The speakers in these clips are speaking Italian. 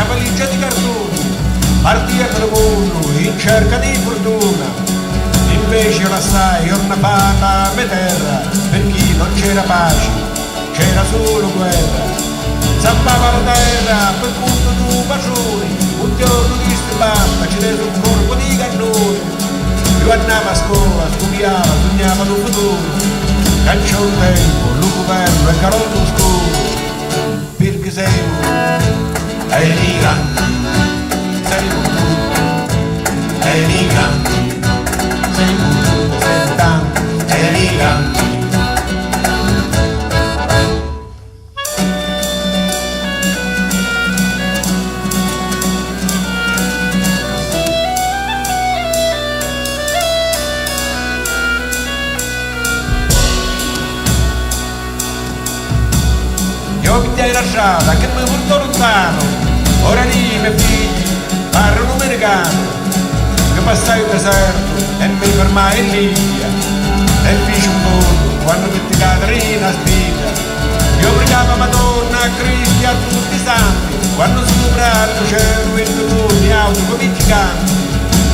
valigia di cartoni, partia per il mondo in cerca di fortuna. Invece la stai ornata a terra, per chi non c'era pace, c'era solo guerra. Zappava la terra per punto di bacioni, un giorno disse basta, ci rese un colpo di cannone. Io andavo a scuola, studiava, sognava il futuro, canciò il tempo, il governo e calò lo scuro. Perché siamo emigranti, siamo tutti emigranti, siamo tanti emigranti. Io che ti hai lasciata, che mi porto lontano, ora lì i miei figli parlano americano. Io passai il deserto e mi fermai in Libia e feci un voto quando metti Caterina a spiglia. Io pregavo Madonna, a Cristi, a tutti i santi, quando sopra il cielo e tutti auto i giganti.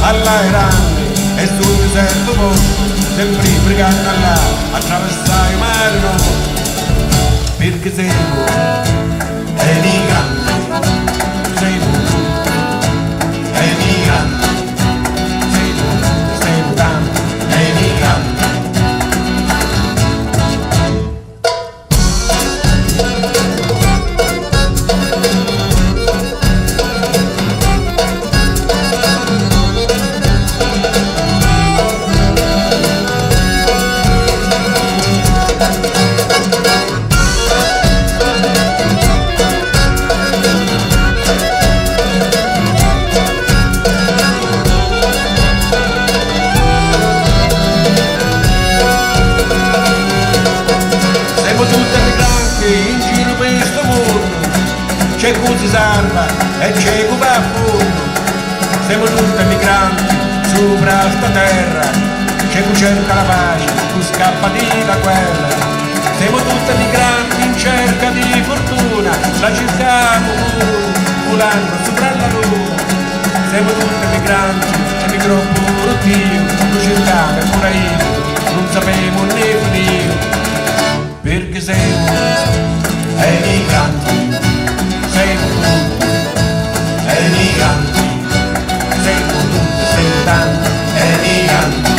Allah errante e sul deserto posto, sempre pregando Allah, attraversai il mare no. Perché siamo emigranti, siamo emigranti, siamo tanti emigranti. In giro per questo mondo c'è chi si salva e c'è chi va a fondo. Siamo tutti migranti sopra sta terra, c'è chi cerca la pace, chi scappa dalla guerra. Siamo tutti migranti in cerca di fortuna, la cerchiamo volando sopra la luna. Siamo tutti migranti e microbo produttivo, lo cerchiamo e pure io non sappiamo né finire. Perché siamo emigranti, siamo tutti emigranti, siamo tutti, siamo tanti emigranti.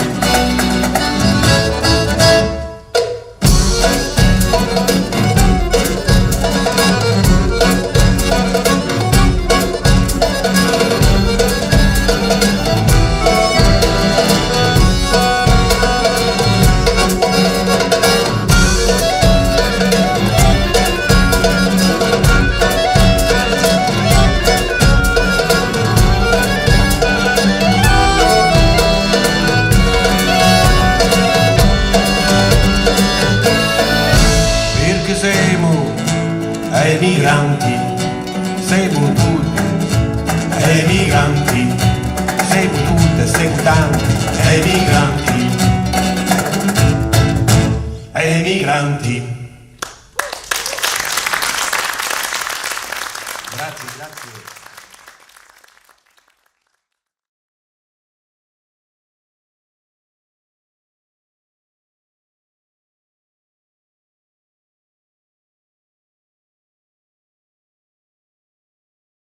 Siamo emigranti, siamo tutti emigranti.